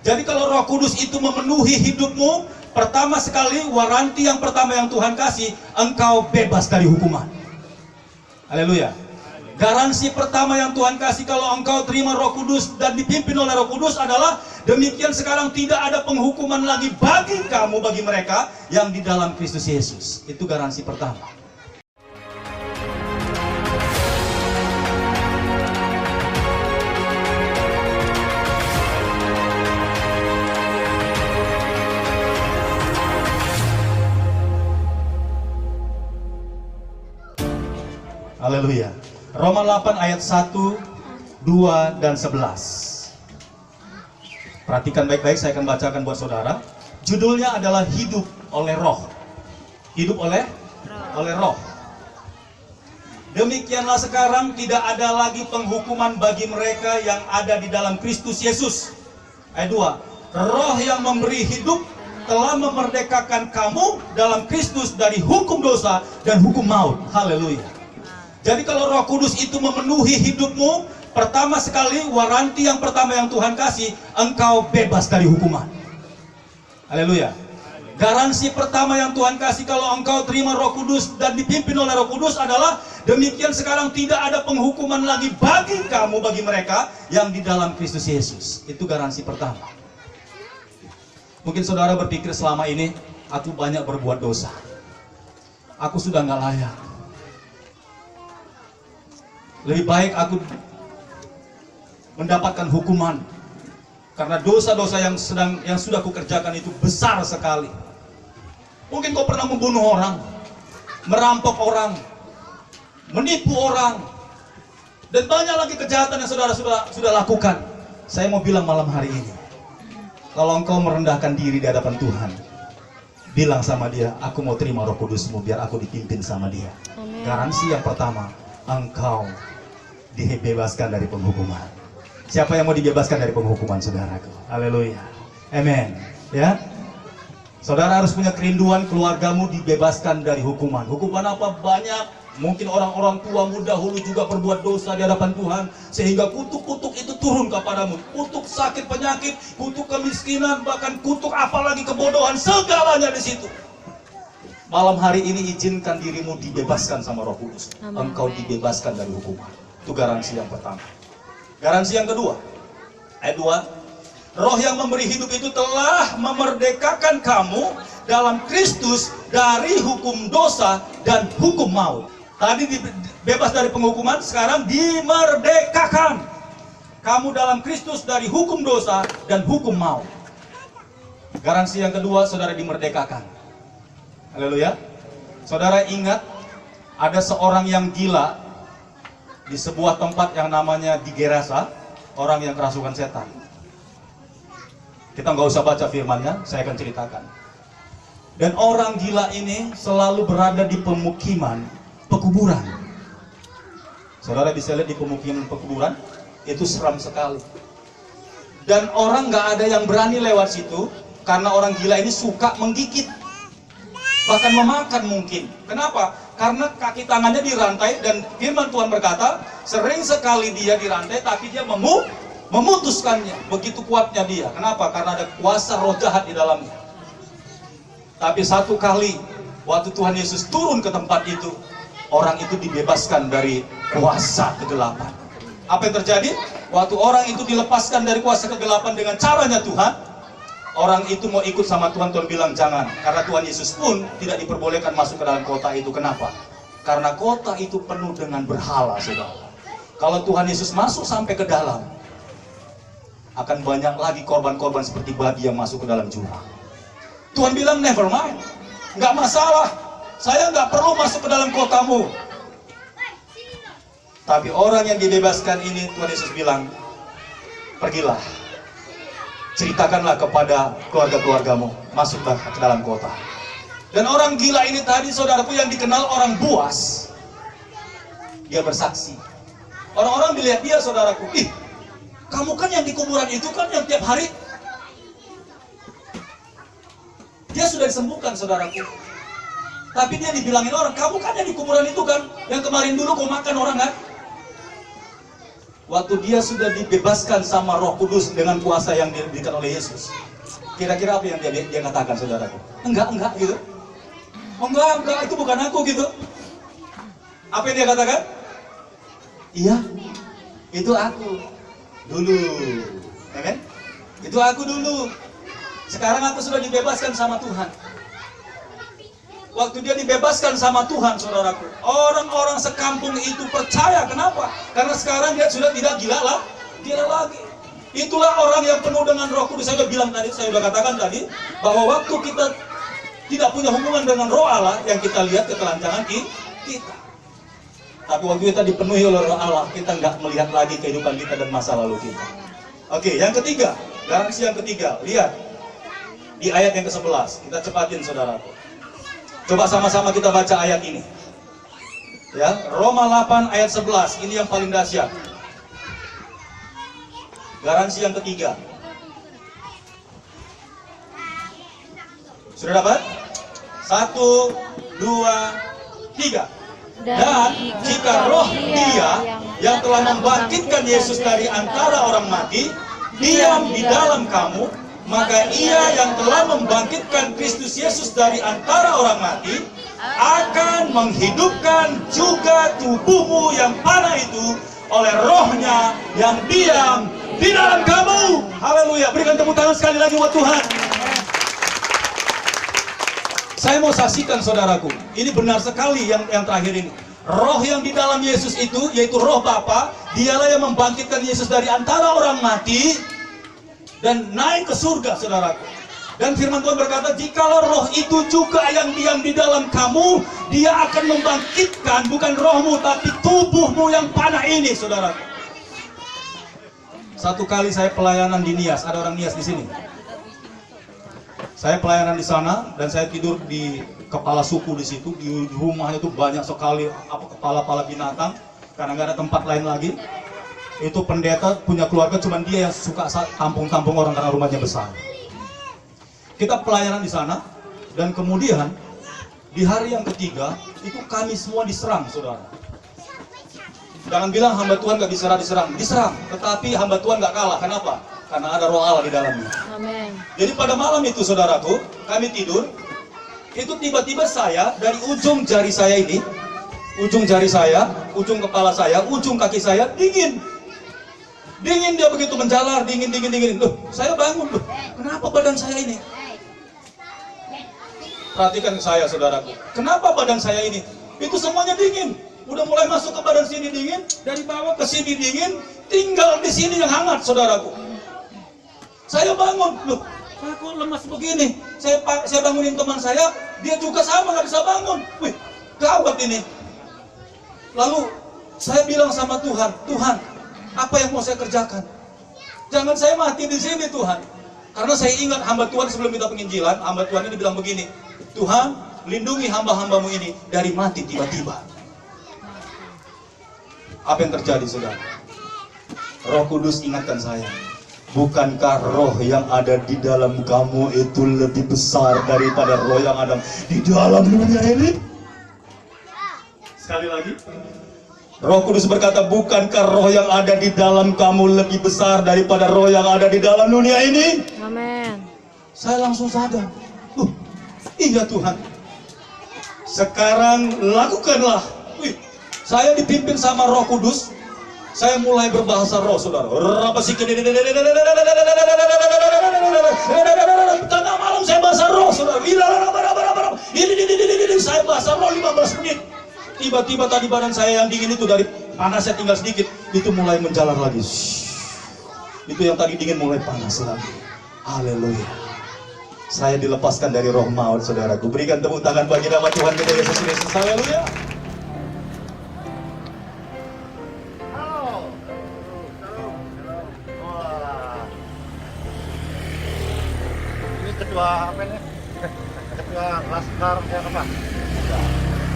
Jadi kalau Roh Kudus itu memenuhi hidupmu, pertama sekali waranti yang pertama yang Tuhan kasih, engkau bebas dari hukuman. Haleluya. Garansi pertama yang Tuhan kasih kalau engkau terima Roh Kudus dan dipimpin oleh Roh Kudus adalah, demikian sekarang tidak ada penghukuman lagi bagi kamu, bagi mereka yang di dalam Kristus Yesus. Itu garansi pertama. Haleluya. Roma 8 ayat 1, 2, dan 11. Perhatikan baik-baik, saya akan bacakan buat saudara. Judulnya adalah hidup oleh roh. Hidup oleh roh. Demikianlah sekarang tidak ada lagi penghukuman bagi mereka yang ada di dalam Kristus Yesus. Ayat 2. Roh yang memberi hidup telah memerdekakan kamu dalam Kristus dari hukum dosa dan hukum maut. Haleluya. Jadi kalau Roh Kudus itu memenuhi hidupmu, pertama sekali waranti yang pertama yang Tuhan kasih, engkau bebas dari hukuman. Haleluya. Garansi pertama yang Tuhan kasih kalau engkau terima Roh Kudus dan dipimpin oleh Roh Kudus adalah, demikian sekarang tidak ada penghukuman lagi bagi kamu, bagi mereka yang di dalam Kristus Yesus. Itu garansi pertama. Mungkin saudara berpikir selama ini, aku banyak berbuat dosa, aku sudah nggak layak. Lebih baik aku mendapatkan hukuman karena dosa-dosa yang sudah kukerjakan itu besar sekali. Mungkin kau pernah membunuh orang, merampok orang, menipu orang, dan banyak lagi kejahatan yang saudara sudah lakukan. Saya mau bilang malam hari ini, kalau engkau merendahkan diri di hadapan Tuhan, bilang sama dia, aku mau terima Roh Kudus-Mu biar aku dipimpin sama dia. Amen. Garansi yang pertama, engkau dibebaskan dari penghukuman. Siapa yang mau dibebaskan dari penghukuman, saudaraku? Haleluya. Amen. Ya. Saudara harus punya kerinduan keluargamu dibebaskan dari hukuman. Hukuman apa? Banyak. Mungkin orang-orang tuamu dahulu juga berbuat dosa di hadapan Tuhan, sehingga kutuk-kutuk itu turun kepadamu. Kutuk sakit penyakit, kutuk kemiskinan, bahkan kutuk apalagi kebodohan, segalanya di situ. Malam hari ini izinkan dirimu dibebaskan sama Roh Kudus. Engkau dibebaskan dari hukuman. Itu garansi yang pertama. Garansi yang kedua, ayat 2. Roh yang memberi hidup itu telah memerdekakan kamu dalam Kristus dari hukum dosa dan hukum maut. Tadi bebas dari penghukuman, sekarang dimerdekakan. Kamu dalam Kristus dari hukum dosa dan hukum maut. Garansi yang kedua, saudara dimerdekakan. Haleluya. Saudara ingat, ada seorang yang gila di sebuah tempat yang namanya di Gerasa, orang yang kerasukan setan. Kita nggak usah baca firmannya, saya akan ceritakan. Dan orang gila ini selalu berada di pemukiman pekuburan. Saudara bisa lihat di pemukiman pekuburan, itu seram sekali. Dan orang nggak ada yang berani lewat situ, karena orang gila ini suka menggigit, bahkan memakan mungkin. Kenapa? Karena kaki tangannya dirantai, dan firman Tuhan berkata, sering sekali dia dirantai, tapi dia memutuskannya. Begitu kuatnya dia. Kenapa? Karena ada kuasa roh jahat di dalamnya. Tapi satu kali, waktu Tuhan Yesus turun ke tempat itu, orang itu dibebaskan dari kuasa kegelapan. Apa yang terjadi? Waktu orang itu dilepaskan dari kuasa kegelapan dengan caranya Tuhan, orang itu mau ikut sama Tuhan. Tuhan bilang jangan, karena Tuhan Yesus pun tidak diperbolehkan masuk ke dalam kota itu. Kenapa? Karena kota itu penuh dengan berhala, saudara. Kalau Tuhan Yesus masuk sampai ke dalam, akan banyak lagi korban-korban seperti babi yang masuk ke dalam jurang. Tuhan bilang never mind, nggak masalah, saya nggak perlu masuk ke dalam kotamu. Tapi orang yang dibebaskan ini, Tuhan Yesus bilang, pergilah, ceritakanlah kepada keluarga-keluargamu, masuklah ke dalam kota. Dan orang gila ini tadi, saudaraku, yang dikenal orang buas, dia bersaksi. Orang-orang melihat dia, saudaraku, ih, kamu kan yang di kuburan itu kan yang tiap hari. Dia sudah disembuhkan, saudaraku. Tapi dia dibilangin orang, kamu kan yang di kuburan itu kan, yang kemarin dulu kau makan orang kan. waktu dia sudah dibebaskan sama Roh Kudus dengan kuasa yang diberikan oleh Yesus, kira-kira apa yang dia katakan, saudaraku? Enggak gitu. Oh enggak, itu bukan aku gitu. Apa yang dia katakan? Iya, itu aku dulu. Amen. Itu aku dulu. Sekarang aku sudah dibebaskan sama Tuhan. Waktu dia dibebaskan sama Tuhan, saudaraku, orang-orang sekampung itu percaya. Kenapa? Karena sekarang dia sudah tidak gila lagi. Itulah orang yang penuh dengan Roh Kudus. Saya sudah katakan tadi, bahwa waktu kita tidak punya hubungan dengan Roh Allah, yang kita lihat ketelanjangan kita. Tapi waktu kita dipenuhi oleh Roh Allah, kita nggak melihat lagi kehidupan kita dan masa lalu kita. Oke, yang ketiga, garansi yang ketiga, lihat di ayat yang ke-11. Kita cepatin, saudaraku. Coba sama-sama kita baca ayat ini. Ya, Roma 8 ayat 11. Ini yang paling dahsyat. Garansi yang ketiga. Sudah dapat? 1, 2, 3. Dan jika roh Dia yang telah membangkitkan Yesus dari antara orang mati diam di dalam kamu, maka Ia yang telah membangkitkan Kristus Yesus dari antara orang mati akan menghidupkan juga tubuhmu yang panah itu oleh Roh-Nya yang diam di dalam kamu. Haleluya. Berikan tepuk tangan sekali lagi buat Tuhan. Saya mau saksikan, saudaraku, ini benar sekali yang terakhir ini. Roh yang di dalam Yesus itu, yaitu Roh Bapa, Dialah yang membangkitkan Yesus dari antara orang mati dan naik ke surga, saudaraku. Dan firman Tuhan berkata, jikalau roh itu juga yang diam di dalam kamu, Dia akan membangkitkan bukan rohmu tapi tubuhmu yang panah ini, saudaraku. Satu kali saya pelayanan di Nias, ada orang Nias di sini. Saya pelayanan di sana dan saya tidur di kepala suku di situ. Di rumahnya itu banyak sekali kepala-kepala binatang karena nggak ada tempat lain lagi. Itu pendeta punya keluarga, cuman dia yang suka tampung-tampung orang karena rumahnya besar. Kita pelayanan di sana dan kemudian di hari yang ketiga itu kami semua diserang, saudara. Jangan bilang hamba Tuhan nggak diserang, tetapi hamba Tuhan nggak kalah. Kenapa? Karena ada Roh Allah di dalamnya. Amen. Jadi pada malam itu, saudaraku, kami tidur. Itu tiba-tiba saya dari ujung jari saya ini, ujung jari saya, ujung kepala saya, ujung kaki saya dingin. Dingin, dia begitu menjalar, dingin. Loh, saya bangun, loh, kenapa badan saya ini? Perhatikan saya, saudaraku. Kenapa badan saya ini? Itu semuanya dingin. Udah mulai masuk ke badan sini dingin, dari bawah ke sini dingin, tinggal di sini yang hangat, saudaraku. Saya bangun, loh, aku lemas begini. Saya bangunin teman saya, dia juga sama nggak bisa bangun. Wih, gawat ini. Lalu saya bilang sama Tuhan, Tuhan, apa yang mau saya kerjakan? Jangan saya mati di sini, Tuhan. Karena saya ingat hamba Tuhan sebelum minta penginjilan, hamba Tuhan ini bilang begini, Tuhan, lindungi hamba-hambamu ini dari mati tiba-tiba. Apa yang terjadi, saudara? Roh Kudus ingatkan saya, bukankah roh yang ada di dalam kamu itu lebih besar daripada roh yang ada di dalam dunia ini? Sekali lagi, Roh Kudus berkata, bukankah roh yang ada di dalam kamu lebih besar daripada roh yang ada di dalam dunia ini? Amin. Saya langsung sadar, iya Tuhan. Sekarang lakukanlah. Saya dipimpin sama Roh Kudus. Saya mulai berbahasa roh, saudara. Tengah malam saya bahasa roh, saudara. Saya bahasa roh 15 menit. Tiba-tiba tadi badan saya yang dingin itu, dari panasnya tinggal sedikit, itu mulai menjalar lagi. Itu yang tadi dingin mulai panas lagi. Haleluya. Saya dilepaskan dari roh maut, saudaraku. Berikan tepuk tangan bagi nama Tuhan kita Yesus Kristus. Haleluya. Ketua apa ini? Ketua Laskar ya apa?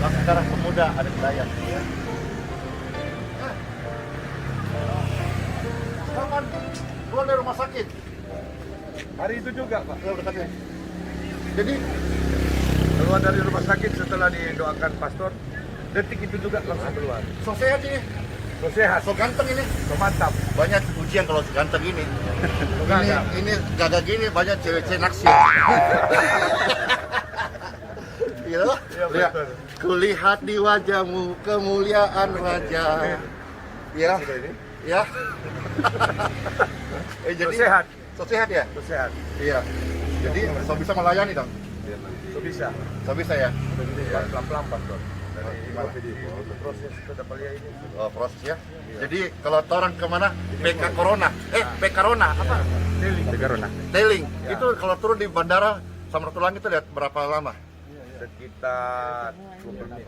Laskar Pemuda ada di Dayak ya. Kapan keluar dari rumah sakit? Hari itu juga Pak. Jadi keluar dari rumah sakit setelah didoakan pastor, detik itu juga langsung keluar. So sehat ini? So sehat, so ganteng ini, so mantap. Banyak ujian kalau ganteng ini. Ini gagak gini banyak cewek-cewek naksir. Iya, lihat. Kulihat di wajahmu kemuliaan raja. Ya, ya. Jadi sehat. So sehat ya? So sehat. Iya. Jadi so bisa melayani dong. So bisa. So bisa ya. Pelan-pelan dong. Proses ini. Oh, proses ya. Jadi kalau orang kemana? PK Corona. PK Corona apa? Tailing. Itu kalau turun di bandara Samratulangi itu lihat berapa lama? Sekitar 20 menit.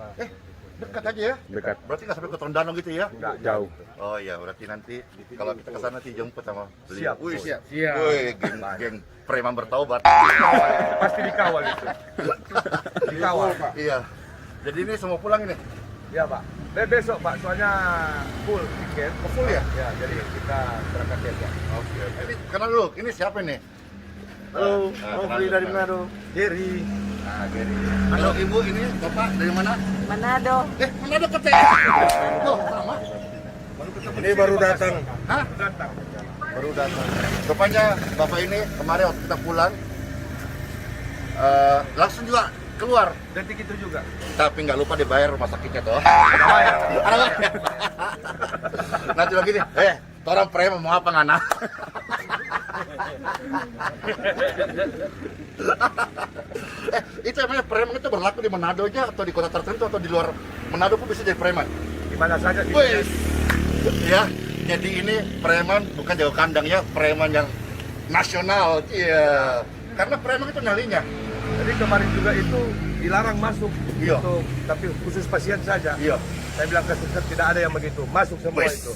Dekat aja ya? Dekat. Berarti nggak sampai ke Tondano gitu ya? Nggak, jauh. Oh iya, berarti nanti kalau kita kesana nanti jemput sama beliau. Siap. Wih, siap. Wih, geng preman bertaubat. Pasti dikawal itu. Dikawal, Pak. Iya. Jadi ini semua pulang ini? Iya, Pak. Besok, Pak, soalnya full tiket. Full ya? Ya, jadi kita berangkat besok. Oke. Ini kenal dulu, ini siapa nih? Halo, Beli dari Manado. Geri. Nah, Geri. Halo Ibu, ini Bapak dari mana? Manado. Manado Kete. Oh, sama. Ini baru datang. Hah? Baru datang. Rupanya Bapak ini kemarin waktu kita pulang langsung juga keluar. Detik itu juga. Tapi nggak lupa dibayar rumah sakitnya toh. Bayar. Nanti lagi nih. Orang preman mau apa ngana? Itu emangnya preman itu berlaku di Manado aja atau di kota tertentu atau di luar Manado pun bisa jadi preman? Di mana saja sih. Ya, jadi ini preman bukan jago kandang ya, preman yang nasional. Iya. Karena preman itu nyalinya. Jadi kemarin juga itu dilarang masuk. Iya. Untuk, tapi khusus pasien saja. Iya. Saya bilang ke suster tidak ada yang begitu, masuk semua itu.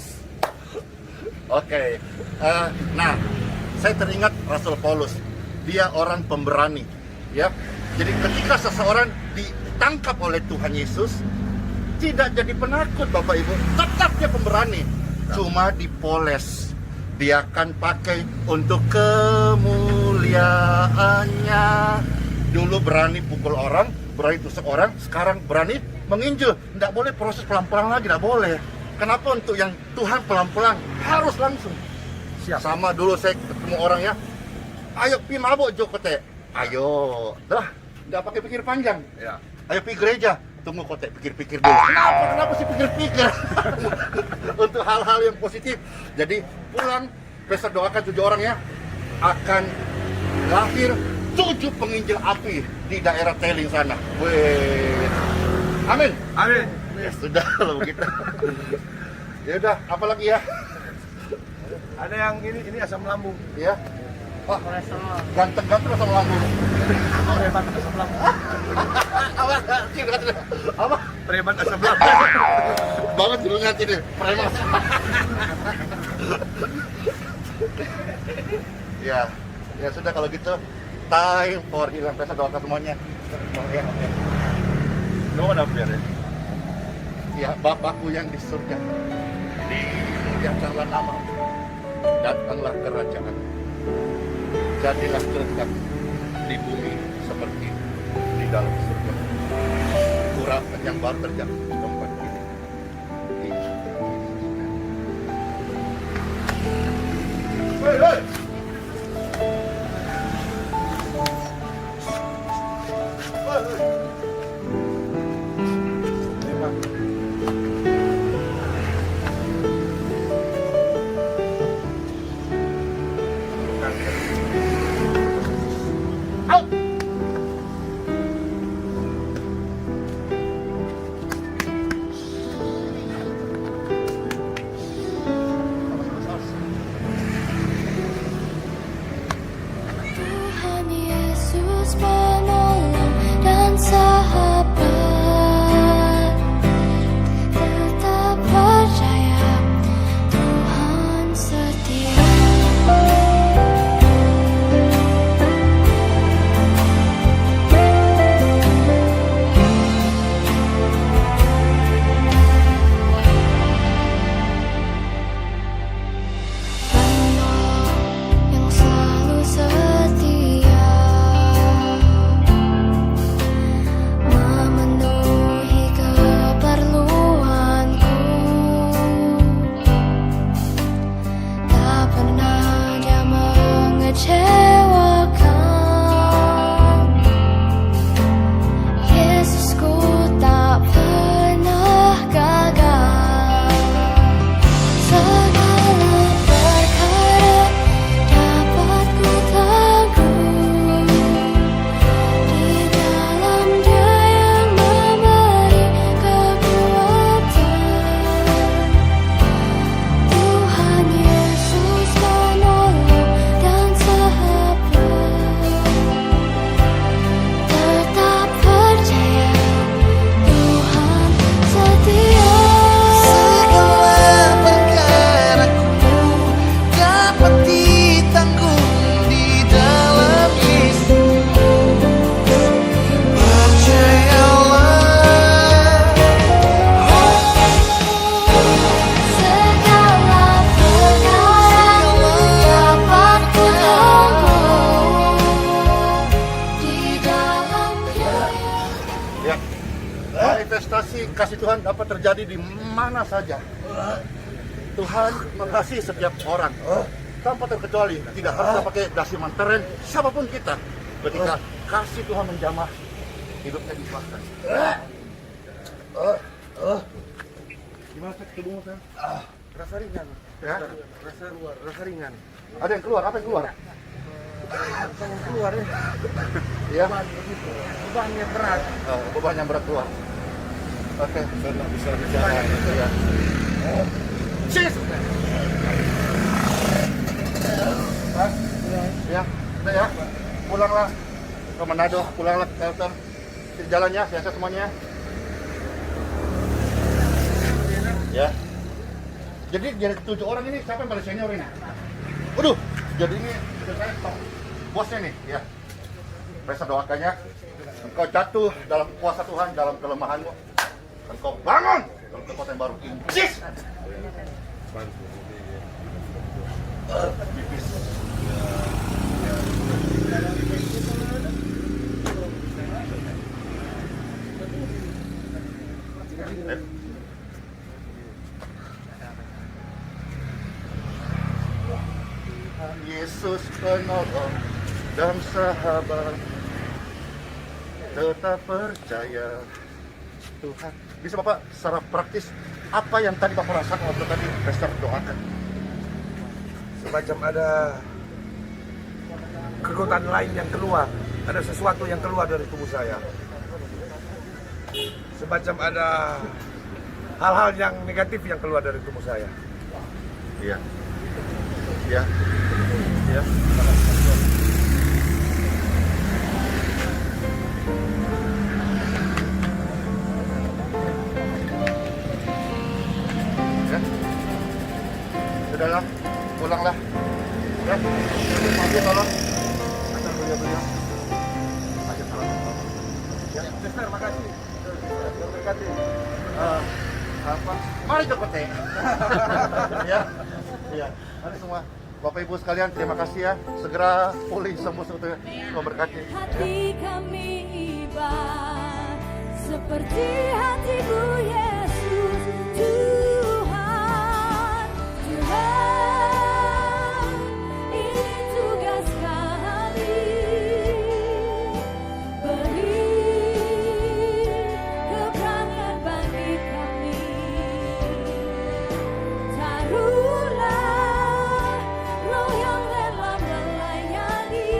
Oke. Nah, saya teringat Rasul Paulus. Dia orang pemberani, ya. Jadi ketika seseorang ditangkap oleh Tuhan Yesus, tidak jadi penakut, Bapak Ibu. Tetap dia pemberani. Cuma dipoles. Dia akan pakai untuk kemuliaannya. Dulu berani pukul orang, berani tusuk orang, sekarang berani menginjil. Tidak boleh proses pelan-pelan lagi, tidak boleh. Kenapa untuk yang Tuhan pelan-pelan harus langsung? Siap. Sama dulu saya ketemu orang ya, ayo pi mabok jok kote, ayo, dah, nggak pakai pikir panjang. Ya. Ayo pi gereja, tunggu kote pikir-pikir dulu. Kenapa sih pikir-pikir? Untuk hal-hal yang positif. Jadi pulang, besok doakan 7 orang ya, akan lahir 7 penginjil api di daerah Tailing sana. Wih, amin. Amin. Ya sudah kalau begitu. Ya udah, apa lagi ya? Ada yang ini asam lambung. Ya. Wah, ganteng-ganteng asam lambung. Preman asam lambung. Apa? Preman asam lambung. Banget dulu nanti deh, preman. Ya, ya sudah kalau gitu. Time for hilang pesa, doakan semuanya. Ya. Doa apa ya? Ya, Bapakku yang di surga, dimuliakanlah namamu, datanglah kerajaan, jadilah kehendak di bumi seperti di dalam surga. Urapan yang baru terjadi di tempat ini. Hei, hei! kasih Tuhan dapat terjadi di mana saja. Tuhan mengasihi setiap orang tanpa terkecuali, tidak harus pakai dasi manteren siapapun kita. Ketika kasih Tuhan menjamah, hidupnya dibahkan. Gimana tubuhmu, Sam? Rasa ringan. Ya? Rasa ringan. Ada yang keluar? Apa yang keluar? Yang keluar ya. Iya. Bebannya berat. Beban yang berat keluar. Oke. Saya nggak bisa bicara. Ya. Sis. Ya, udah ya. Pulanglah ke Manado, pulanglah ke Kalteng. Jalannya, sehat semuanya. Ya. Jadi dari 7 orang ini siapa yang paling senior ini? Waduh, jadi ini sudah saya top bosnya nih, ya. Saya doakannya engkau jatuh dalam kuasa Tuhan, dalam kelemahanmu. Engkau bangun dalam kekuatan baru. Injis. Yesus penolong dan sahabat, tetap percaya Tuhan. Bisa Bapak secara praktis apa yang tadi Bapak rasakan waktu tadi Pastor doakan? Semacam ada kekuatan lain yang keluar. Ada sesuatu yang keluar dari tubuh saya. Semacam ada hal-hal yang negatif yang keluar dari tubuh saya. Iya. Iya. Iya. Ya. Sudahlah, pulanglah. Ya. Maju tolong. Antar beliau-beliau. Maju tolong. Ya. Mister, makasih. Berkati. Apa? Mari cepet ya. Ya. Iya. Mari semua. Bapak Ibu sekalian, terima kasih ya. Segera pulih sembuh sebetulnya. Memberkati. Hati kami iba seperti hatimu Yesus. Tuhan, Tuhan, ini tugas kami. Beri keberanian bagi kami. Taruhlah roh yang rela melayani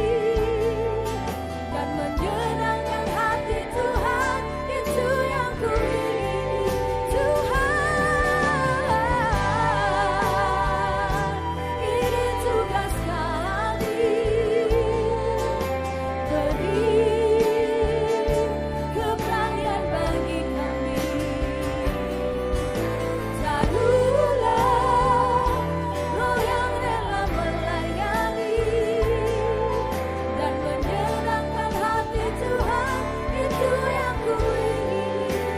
dan menyenangkan hati Tuhan. Itu yang ku ingini, Tuhan. Ini tugas kami. Beri keberanian bagi kami. Taruhlah roh yang rela melayani dan menyenangkan hati Tuhan. Itu yang ku ingini,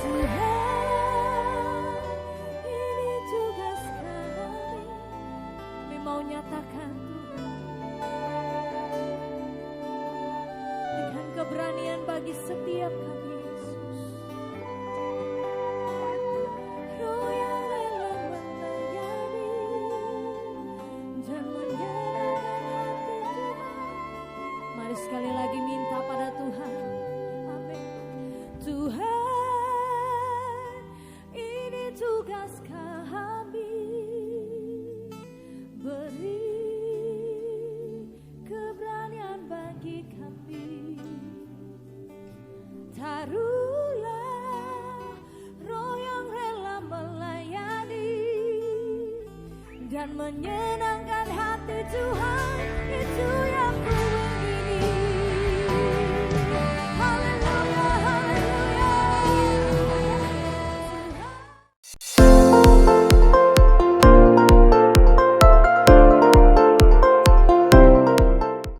Tuhan. Ini tugas kami. Kami mau nyatakan dengan keberanian bagi setiap kami, Yesus. Roh yang rela melayani dan menyenangkan hati Tuhan. Mari sekali lagi minta pada Tuhan. Amin. Tuhan, ini tugas kami. Beri keberanian bagi kami. Taruhlah roh yang rela melayani dan menyenangkan hati Tuhan. Itu yang ku